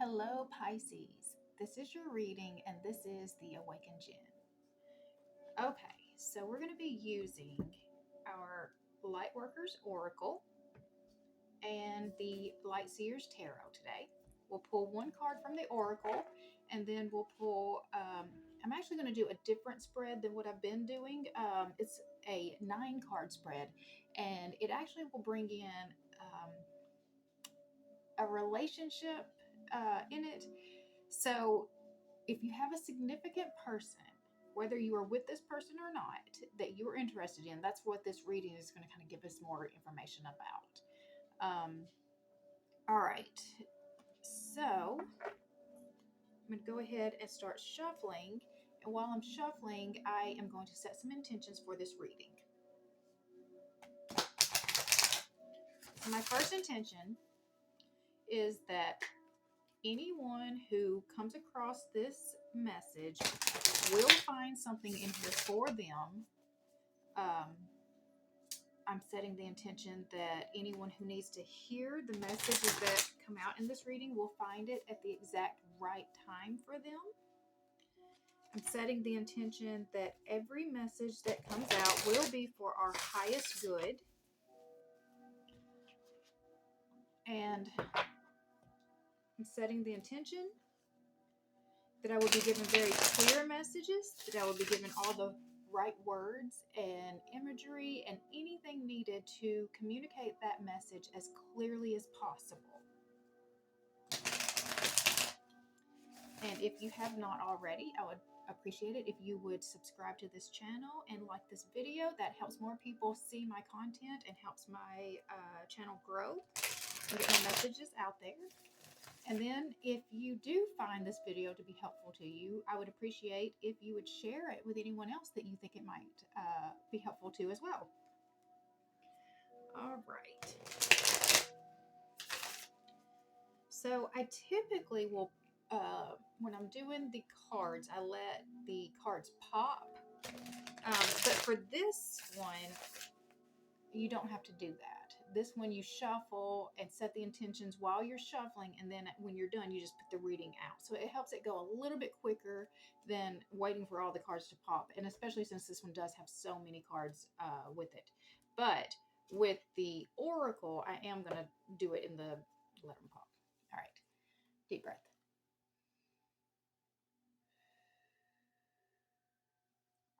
Hello, Pisces. This is your reading, and this is the Awakened Jenn. Okay, so we're going to be using our Lightworkers Oracle and the Lightseers Tarot today. We'll pull one card from the Oracle, and then we'll pull. I'm actually going to do a different spread than what I've been doing. It's a 9-card spread, and it actually will bring in a relationship in it. So if you have a significant person, whether you are with this person or not, that you're interested in, that's what this reading is going to kind of give us more information about. All right. So I'm going to go ahead and start shuffling. And while I'm shuffling, I am going to set some intentions for this reading. My first intention is that anyone who comes across this message will find something in here for them. I'm setting the intention that anyone who needs to hear the messages that come out in this reading will find it at the exact right time for them. I'm setting the intention that every message that comes out will be for our highest good. And I'm setting the intention that I will be given very clear messages, that I will be given all the right words and imagery and anything needed to communicate that message as clearly as possible. And if you have not already, I would appreciate it if you would subscribe to this channel and like this video. That helps more people see my content and helps my channel grow and get my messages out there. And then if you do find this video to be helpful to you, I would appreciate if you would share it with anyone else that you think it might be helpful to as well. All right. So I typically will, when I'm doing the cards, I let the cards pop. But for this one, you don't have to do that. This one you shuffle and set the intentions while you're shuffling, and then when you're done, you just put the reading out. So it helps it go a little bit quicker than waiting for all the cards to pop, and especially since this one does have so many cards with it. But with the Oracle, I am going to do it in the let them pop. All right, deep breath.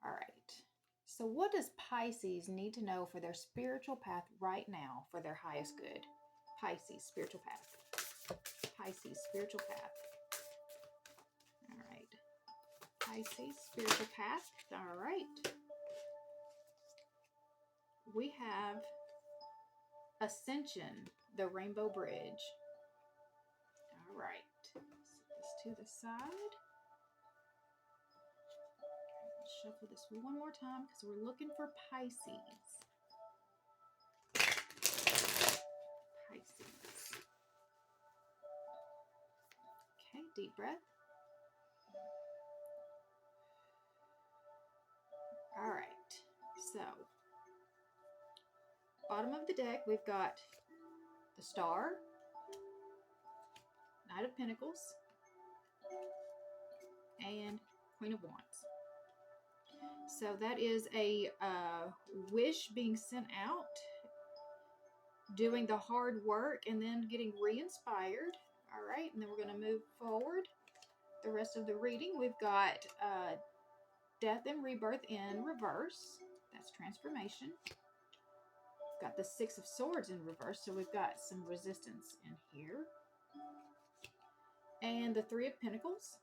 All right. So what does Pisces need to know for their spiritual path right now for their highest good? Pisces, spiritual path. Pisces, spiritual path. All right. Pisces, spiritual path. All right. We have Ascension, the Rainbow Bridge. All right. Set this to the side. Shuffle this one more time because we're looking for Pisces. Pisces. Okay, deep breath. All right, so bottom of the deck, we've got the Star, Knight of Pentacles, and Queen of Wands. So that is a wish being sent out, doing the hard work, and then getting re-inspired. All right, and then we're going to move forward. The rest of the reading, we've got Death and Rebirth in reverse. That's transformation. We've got the Six of Swords in reverse, so we've got some resistance in here. And the Three of Pentacles.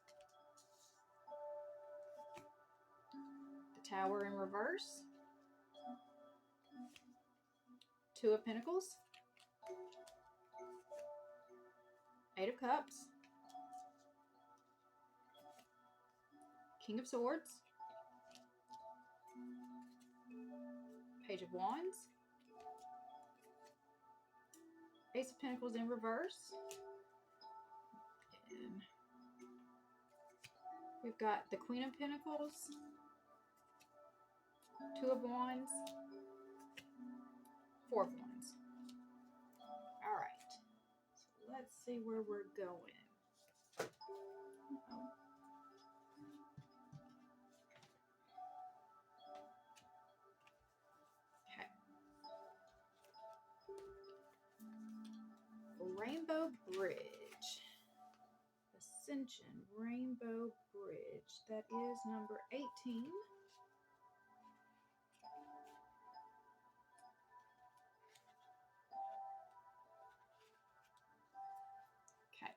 The Tower in reverse. Two of Pentacles. Eight of Cups. King of Swords. Page of Wands. Ace of Pentacles in reverse. And we've got the Queen of Pentacles. Two of Wands. Four of Wands. All right. So let's see where we're going. Okay. Rainbow Bridge. Ascension Rainbow Bridge. That is number 18. Okay.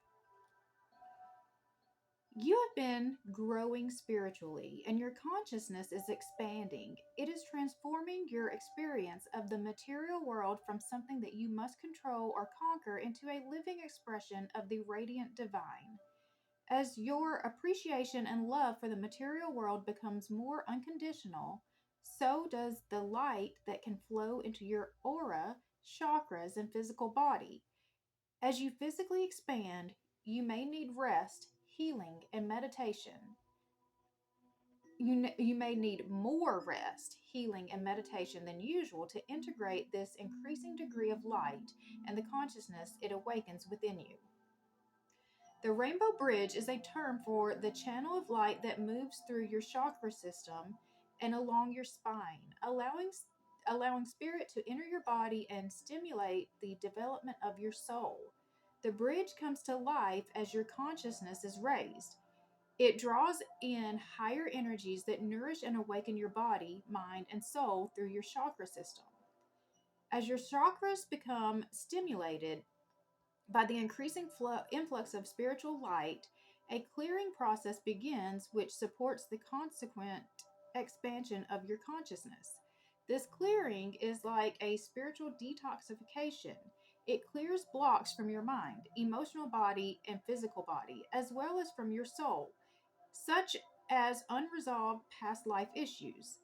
You have been growing spiritually, and your consciousness is expanding. It is transforming your experience of the material world from something that you must control or conquer into a living expression of the radiant divine. As your appreciation and love for the material world becomes more unconditional, so does the light that can flow into your aura, chakras, and physical body. As you physically expand, you may need rest, healing, and meditation. You may need more rest, healing, and meditation than usual to integrate this increasing degree of light and the consciousness it awakens within you. The rainbow bridge is a term for the channel of light that moves through your chakra system and along your spine, allowing spirit to enter your body and stimulate the development of your soul. The bridge comes to life as your consciousness is raised. It draws in higher energies that nourish and awaken your body, mind, and soul through your chakra system. As your chakras become stimulated, by the increasing influx of spiritual light, a clearing process begins which supports the consequent expansion of your consciousness. This clearing is like a spiritual detoxification. It clears blocks from your mind, emotional body, and physical body, as well as from your soul, such as unresolved past life issues.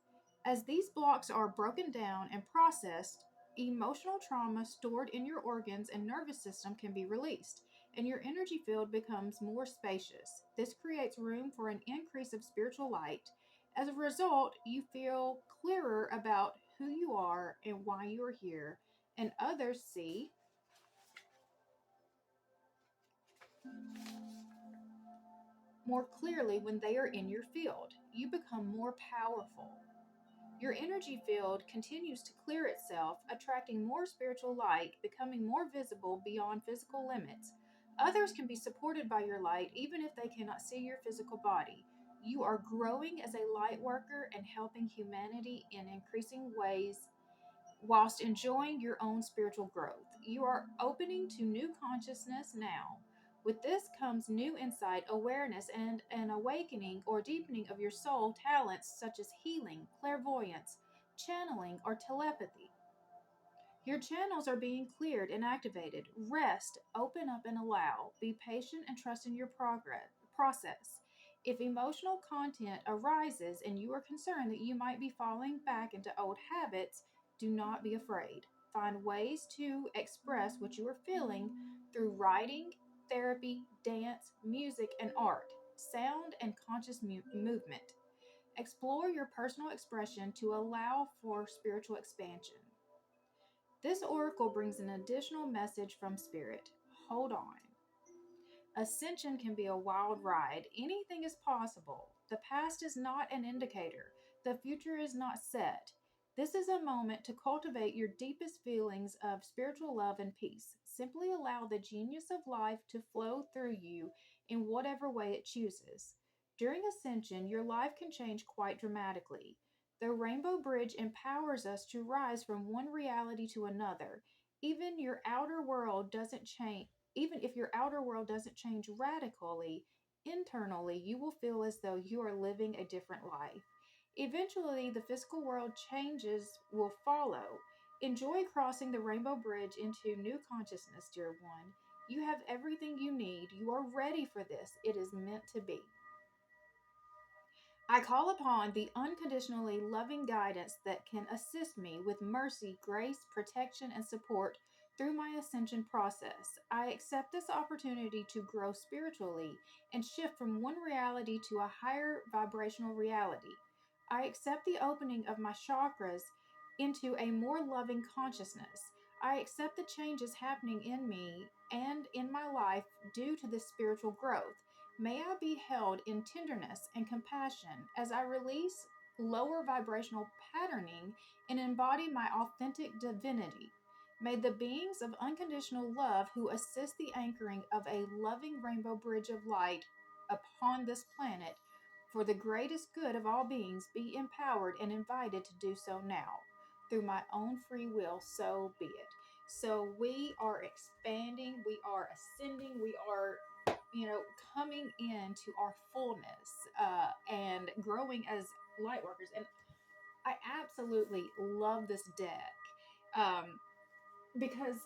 As these blocks are broken down and processed, emotional trauma stored in your organs and nervous system can be released, and your energy field becomes more spacious. This creates room for an increase of spiritual light. As a result, you feel clearer about who you are and why you are here, and others see more clearly when they are in your field. You become more powerful. Your energy field continues to clear itself, attracting more spiritual light, becoming more visible beyond physical limits. Others can be supported by your light even if they cannot see your physical body. You are growing as a light worker and helping humanity in increasing ways whilst enjoying your own spiritual growth. You are opening to new consciousness now. With this comes new insight, awareness, and an awakening or deepening of your soul talents such as healing, clairvoyance, channeling, or telepathy. Your channels are being cleared and activated. Rest, open up and allow. Be patient and trust in your process. If emotional content arises and you are concerned that you might be falling back into old habits, do not be afraid. Find ways to express what you are feeling through writing, therapy, dance, music, and art, sound, and conscious movement. Explore your personal expression to allow for spiritual expansion. This oracle brings an additional message from Spirit. Hold on. Ascension can be a wild ride. Anything is possible. The past is not an indicator. The future is not set. This is a moment to cultivate your deepest feelings of spiritual love and peace. Simply allow the genius of life to flow through you in whatever way it chooses. During Ascension, your life can change quite dramatically. The Rainbow Bridge empowers us to rise from one reality to another. Even your outer world doesn't change Even if your outer world doesn't change radically, internally you will feel as though you are living a different life. Eventually, the physical world changes will follow. Enjoy crossing the rainbow bridge into new consciousness, dear one. You have everything you need. You are ready for this. It is meant to be. I call upon the unconditionally loving guidance that can assist me with mercy, grace, protection, and support through my ascension process. I accept this opportunity to grow spiritually and shift from one reality to a higher vibrational reality. I accept the opening of my chakras into a more loving consciousness. I accept the changes happening in me and in my life due to this spiritual growth. May I be held in tenderness and compassion as I release lower vibrational patterning and embody my authentic divinity. May the beings of unconditional love who assist the anchoring of a loving rainbow bridge of light upon this planet for the greatest good of all beings be empowered and invited to do so now. Through my own free will, so be it. So we are expanding, we are ascending, we are, coming into our fullness and growing as light workers. And I absolutely love this deck because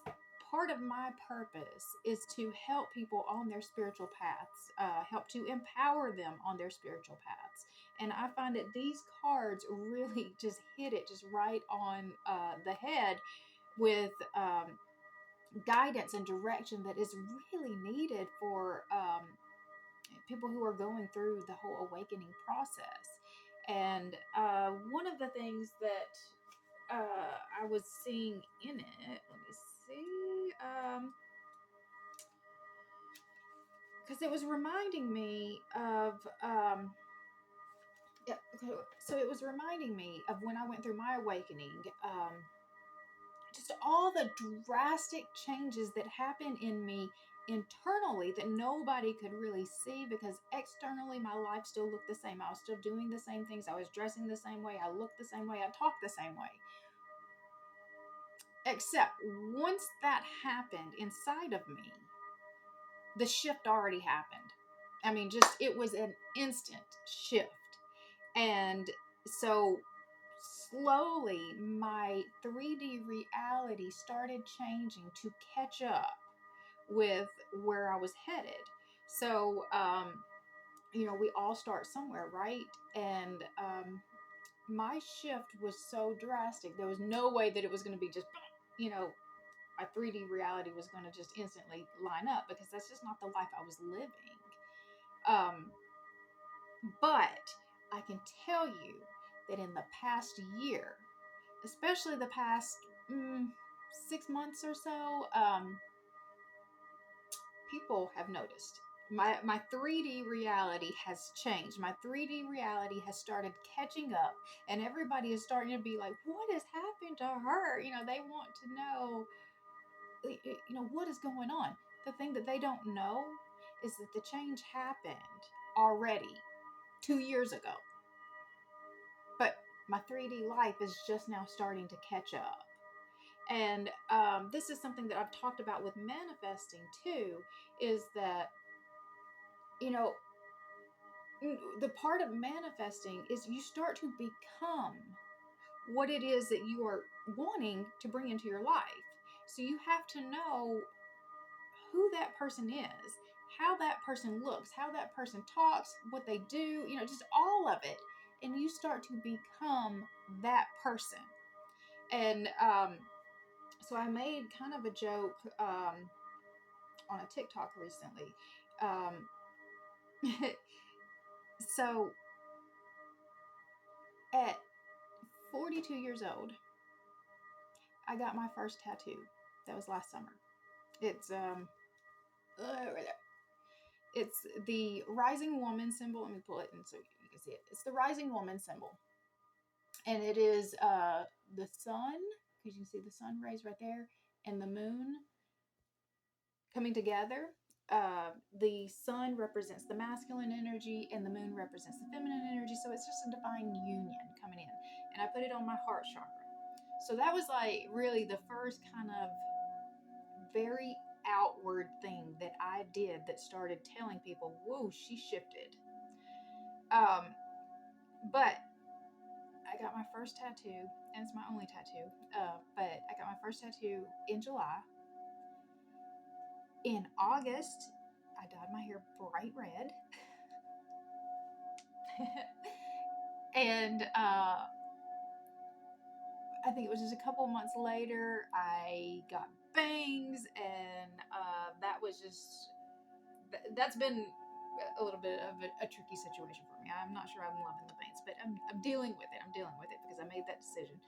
part of my purpose is to help people on their spiritual paths, help to empower them on their spiritual paths. And I find that these cards really just hit it just right on the head with guidance and direction that is really needed for people who are going through the whole awakening process. And one of the things that I was seeing in it, let me see, because it was reminding me of, yeah, okay, so it was reminding me of when I went through my awakening, just all the drastic changes that happened in me internally that nobody could really see, because externally my life still looked the same. I was still doing the same things. I was dressing the same way. I looked the same way. I talked the same way. Except once that happened inside of me, the shift already happened. I mean, just it was an instant shift. And so slowly my 3D reality started changing to catch up with where I was headed. So, we all start somewhere, right? And my shift was so drastic. There was no way that it was going to be just, my 3D reality was going to just instantly line up, because that's just not the life I was living. But I can tell you that in the past year, especially the past 6 months or so, people have noticed. My 3D reality has changed. My 3D reality has started catching up, and everybody is starting to be like, what has happened to her? They want to know, what is going on. The thing that they don't know is that the change happened already 2 years ago. But my 3D life is just now starting to catch up. And this is something that I've talked about with manifesting too, is that, the part of manifesting is you start to become what it is that you are wanting to bring into your life. So you have to know who that person is, how that person looks, how that person talks, what they do, just all of it. And you start to become that person. And so I made kind of a joke on a TikTok recently. So at 42 years old, I got my first tattoo. That was last summer. It's right there. It's the rising woman symbol. Let me pull it in so you can see it. It's the rising woman symbol, and it is the sun, because you can see the sun rays right there, and the moon coming together. The sun represents the masculine energy and the moon represents the feminine energy. So it's just a divine union coming in. And I put it on my heart chakra. So that was like really the first kind of very outward thing that I did that started telling people, whoa, she shifted. But I got my first tattoo, and it's my only tattoo. But I got my first tattoo in July. In August, I dyed my hair bright red. And I think it was just a couple months later, I got bangs, and that was just, that's been a little bit of a tricky situation for me. I'm not sure I'm loving the bangs, but I'm dealing with it. I'm dealing with it because I made that decision.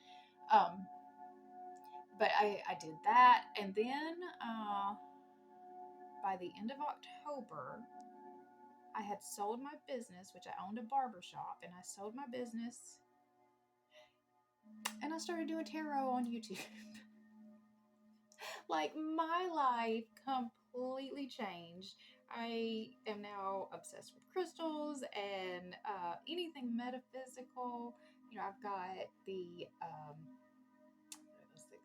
But I did that, and then by the end of October, I had sold my business, which I owned a barber shop, and I sold my business and I started doing tarot on YouTube. Like, my life completely changed. I am now obsessed with crystals and anything metaphysical. You know, I've got the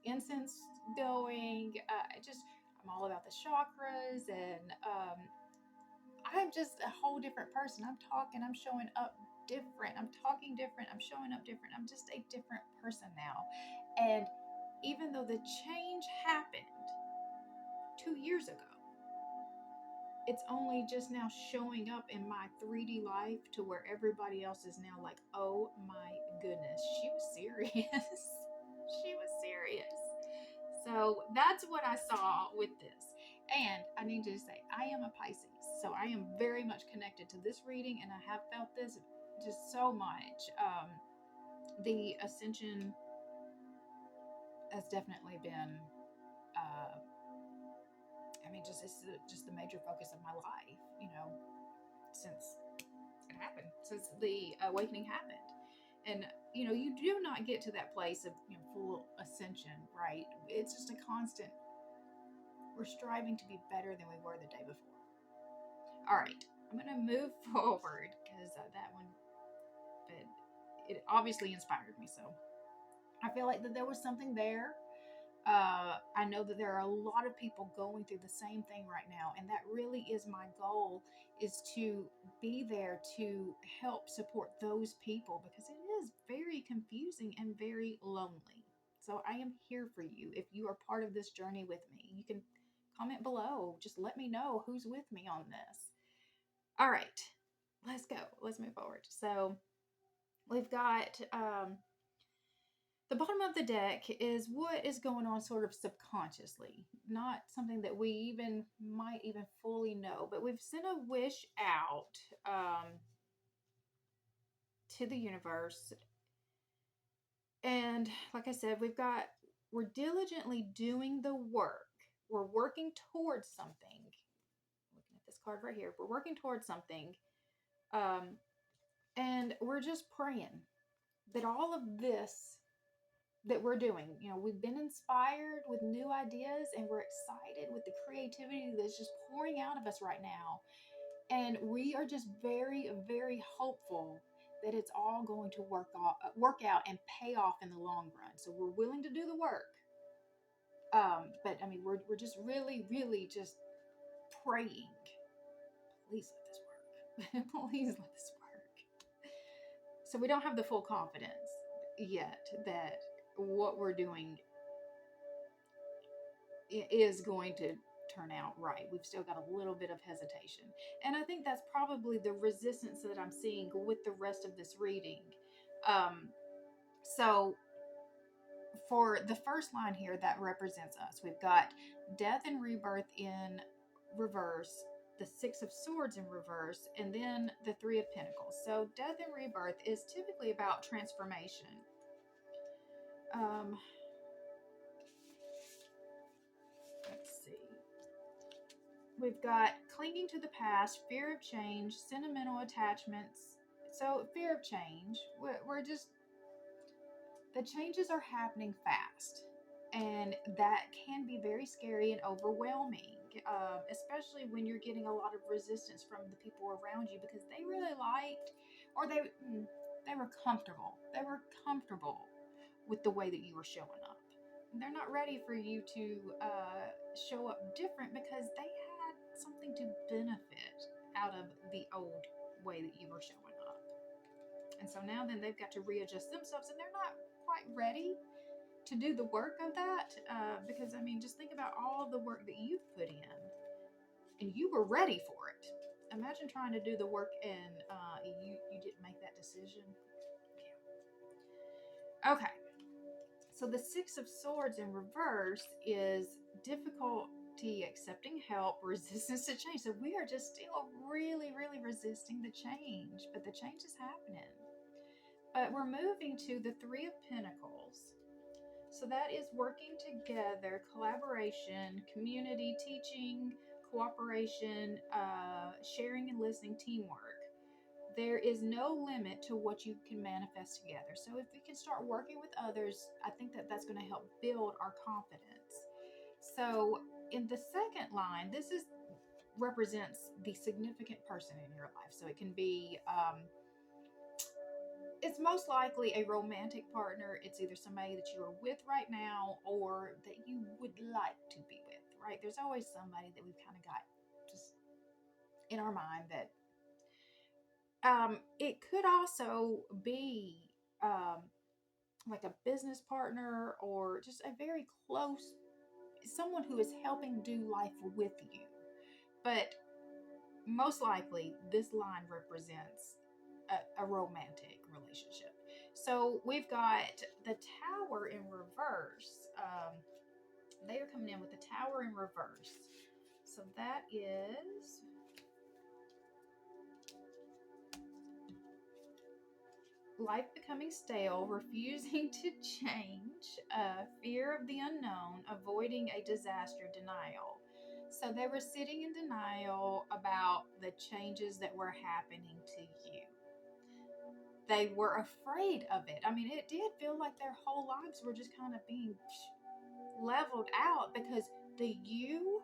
incense going. I'm all about the chakras, and I'm just a whole different person. I'm showing up different. I'm talking different. I'm showing up different. I'm just a different person now. And even though the change happened 2 years ago, it's only just now showing up in my 3D life to where everybody else is now like, oh my goodness, she was serious. She was serious. So that's what I saw with this. And I need to say, I am a Pisces. So I am very much connected to this reading, and I have felt this just so much. The ascension has definitely been, it's just the major focus of my life, since it happened, since the awakening happened. And, you do not get to that place of, full ascension, right? It's just a constant, we're striving to be better than we were the day before. All right, I'm going to move forward because that one, but it obviously inspired me. So I feel like that there was something there. I know that there are a lot of people going through the same thing right now, and that really is my goal, is to be there to help support those people, because it is very confusing and very lonely. So I am here for you. If you are part of this journey with me, you can comment below. Just let me know who's with me on this. All right, let's go. Let's move forward. So we've got the bottom of the deck is what is going on sort of subconsciously, not something that we might even fully know, but we've sent a wish out to the universe. And like I said, we're diligently doing the work. We're working towards something. Looking at this card right here, we're working towards something. And we're just praying that all of this that we're doing, we've been inspired with new ideas, and we're excited with the creativity that's just pouring out of us right now. And we are just very, very hopeful that it's all going to work out and pay off in the long run. So we're willing to do the work. But I mean, we're just really, really just praying. Please let this work. Please let this work. So we don't have the full confidence yet that what we're doing is going to turn out right. We've still got a little bit of hesitation. And I think that's probably the resistance that I'm seeing with the rest of this reading. So for the first line here, that represents us. We've got death and rebirth in reverse, the Six of Swords in reverse, and then the Three of Pentacles. So death and rebirth is typically about transformation. Let's see. We've got clinging to the past, fear of change, sentimental attachments. So fear of change, we're just, the changes are happening fast, and that can be very scary and overwhelming, especially when you're getting a lot of resistance from the people around you, because they really liked, or they were comfortable. They were comfortable with the way that you were showing up. And they're not ready for you to show up different, because they had something to benefit out of the old way that you were showing up. And so now then they've got to readjust themselves, and they're not quite ready to do the work of that, because I mean, just think about all the work that you've put in, and you were ready for it. Imagine trying to do the work and you didn't make that decision. Yeah. Okay. So the Six of Swords in reverse is difficulty accepting help, resistance to change. So we are just still really, really resisting the change, but the change is happening. But we're moving to the Three of Pentacles. So that is working together, collaboration, community, teaching, cooperation, sharing and listening, teamwork. There is no limit to what you can manifest together. So if we can start working with others, I think that that's going to help build our confidence. So in the second line, this is represents the significant person in your life. So it can be it's most likely a romantic partner. It's either somebody that you are with right now or that you would like to be with, right? There's always somebody that we've kind of got just in our mind that it could also be like a business partner or just a very close someone who is helping do life with you. But most likely, this line represents a romantic relationship. So we've got the Tower in reverse. They are coming in with the Tower in reverse. So that is life becoming stale, refusing to change, fear of the unknown, avoiding a disaster, denial. So they were sitting in denial about the changes that were happening to you. They were afraid of it. I mean, it did feel like their whole lives were just kind of being leveled out because the you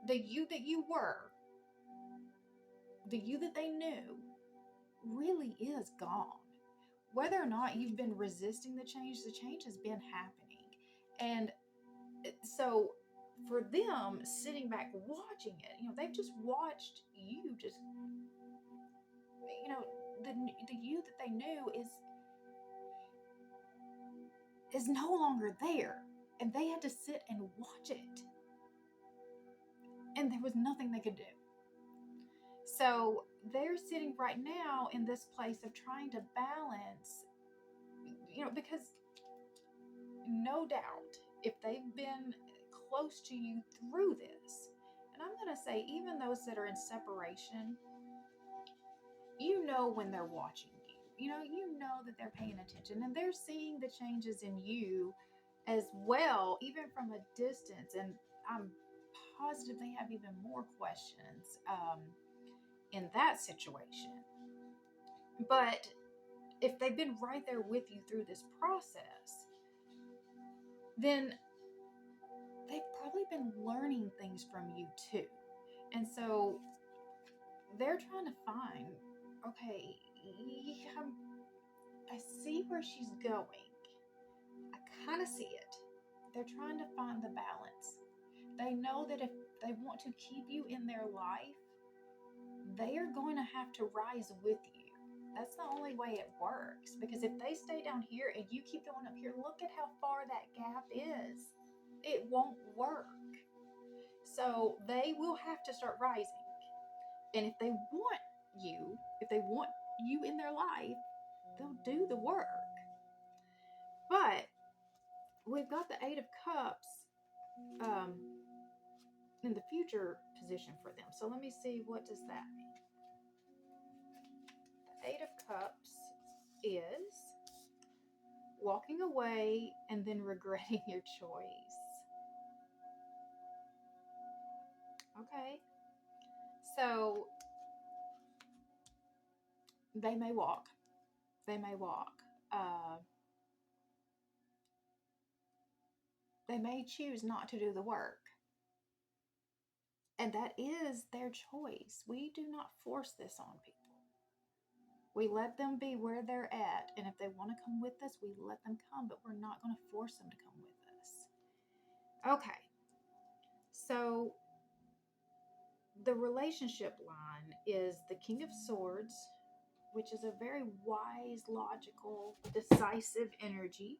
that you were, the you that they knew, really is gone. Whether or not you've been resisting the change has been happening. And so for them sitting back watching it, they've just watched you just, the you that they knew is no longer there. And they had to sit and watch it. And there was nothing they could do. So they're sitting right now in this place of trying to balance, because no doubt if they've been close to you through this, and I'm going to say, even those that are in separation, when they're watching you, you know that they're paying attention and they're seeing the changes in you as well, even from a distance. And I'm positive they have even more questions in that situation. But if they've been right there with you through this process, then they've probably been learning things from you too. And so they're trying to find, okay, I see where she's going. I kind of see it. They're trying to find the balance. They know that if they want to keep you in their life, they are going to have to rise with you. That's the only way it works. Because if they stay down here and you keep going up here, look at how far that gap is. It won't work. So they will have to start rising. And if they want you in their life, they'll do the work. But we've got the Eight of Cups in the future position for them. So let me see, what does that mean? The Eight of Cups is walking away and then regretting your choice. Okay. So they may walk. They may walk. They may choose not to do the work. And that is their choice. We do not force this on people. We let them be where they're at. And if they want to come with us, we let them come. But we're not going to force them to come with us. Okay. So the relationship line is the King of Swords, which is a very wise, logical, decisive energy.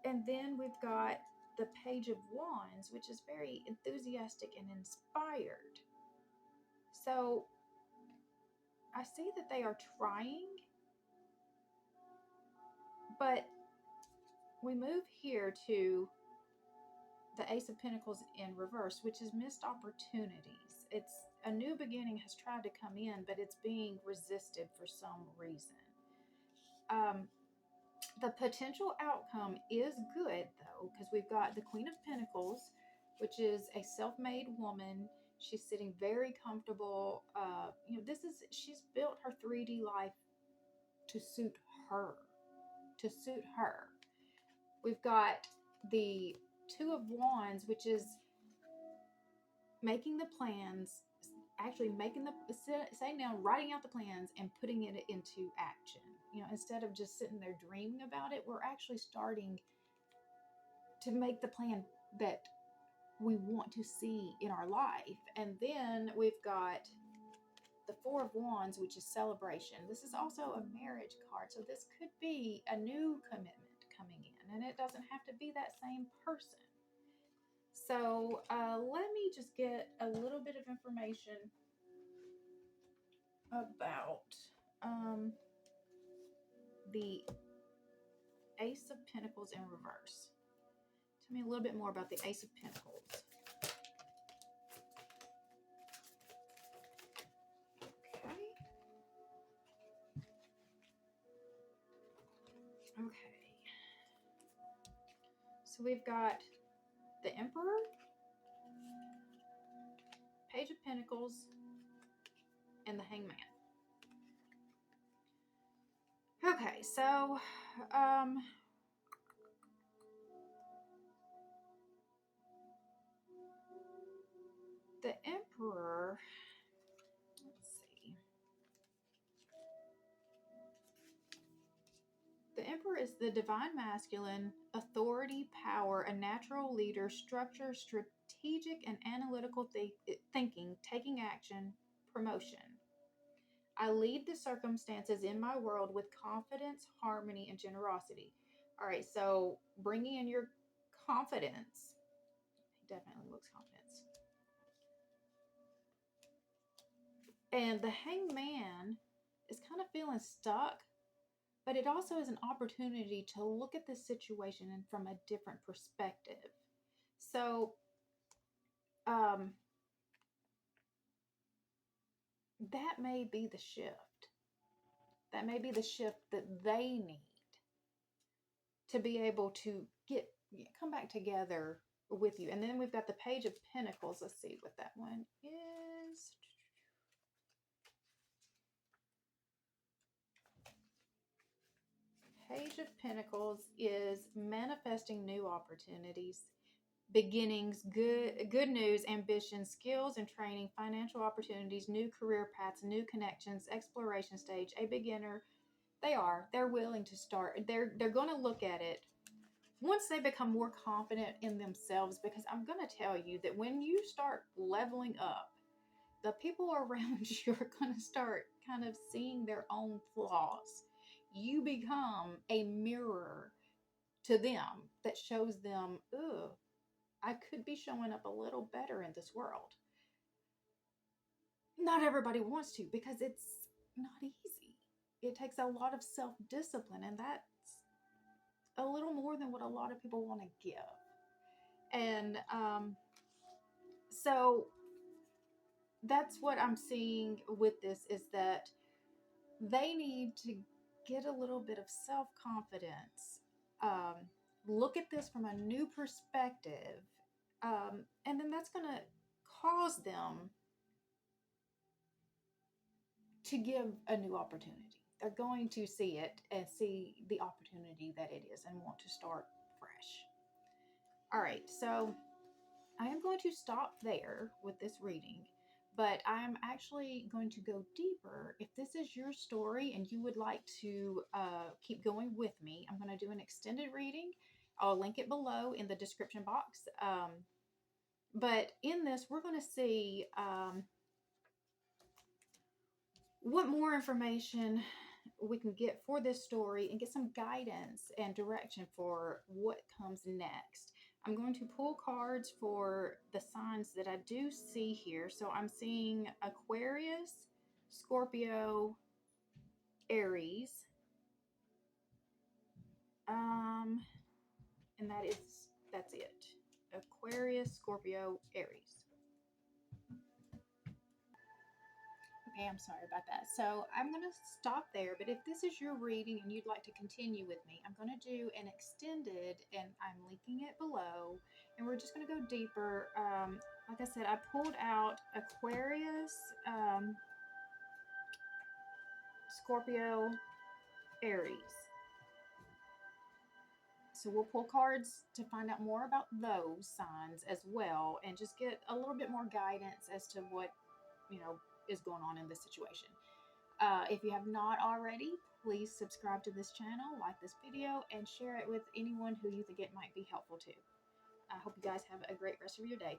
And then we've got the Page of Wands, which is very enthusiastic and inspired. So I see that they are trying, but we move here to the Ace of Pentacles in reverse, which is missed opportunities. It's a new beginning has tried to come in, but it's being resisted for some reason. The potential outcome is good, though, because we've got the Queen of Pentacles, which is a self-made woman. She's sitting very comfortable. She's built her 3D life to suit her, to suit her. We've got the Two of Wands, which is making the plans, actually saying down, writing out the plans and putting it into action. Instead of just sitting there dreaming about it, we're actually starting to make the plan that we want to see in our life. And then we've got the Four of Wands, which is celebration. This is also a marriage card, so this could be a new commitment coming in, and it doesn't have to be that same person. So let me just get a little bit of information about the Ace of Pentacles in reverse. Tell me a little bit more about the Ace of Pentacles. Okay. So we've got the Emperor, Page of Pentacles, and the Hangman. Okay, so the Emperor, let's see. The Emperor is the divine masculine, authority, power, a natural leader, structure, strategic and analytical thinking, taking action, promotion. I lead the circumstances in my world with confidence, harmony, and generosity. All right, so bringing in your confidence. He definitely looks confidence. And the Hangman is kind of feeling stuck, but it also is an opportunity to look at this situation from a different perspective. So, that may be the shift. That may be the shift that they need to be able to come back together with you. And then we've got the Page of Pentacles. Let's see what that one is. Page of Pentacles is manifesting new opportunities, beginnings, good news, ambition, skills and training, financial opportunities, new career paths, new connections, exploration stage, a beginner. They're willing to start. They're going to look at it once they become more confident in themselves, because I'm going to tell you that when you start leveling up, the people around you are going to start kind of seeing their own flaws. You become a mirror to them that shows them, oh, I could be showing up a little better in this world. Not everybody wants to, because it's not easy. It takes a lot of self-discipline, and that's a little more than what a lot of people want to give. And so that's what I'm seeing with this, is that they need to get a little bit of self-confidence, look at this from a new perspective, and then that's going to cause them to give a new opportunity. They're going to see it and see the opportunity that it is and want to start fresh. All right, so I am going to stop there with this reading, but I'm actually going to go deeper. If this is your story and you would like to keep going with me, I'm going to do an extended reading. I'll link it below in the description box. But in this, we're going to see what more information we can get for this story and get some guidance and direction for what comes next. I'm going to pull cards for the signs that I do see here. So I'm seeing Aquarius, Scorpio, Aries, and that's it. Aquarius, Scorpio, Aries. am sorry about that. So I'm going to stop there. But if this is your reading and you'd like to continue with me, I'm going to do an extended, and I'm linking it below. And we're just going to go deeper. Like I said, I pulled out Aquarius, Scorpio, Aries. So we'll pull cards to find out more about those signs as well, and just get a little bit more guidance as to what, is going on in this situation. If you have not already, please subscribe to this channel, like this video, and share it with anyone who you think it might be helpful to. I hope you guys have a great rest of your day.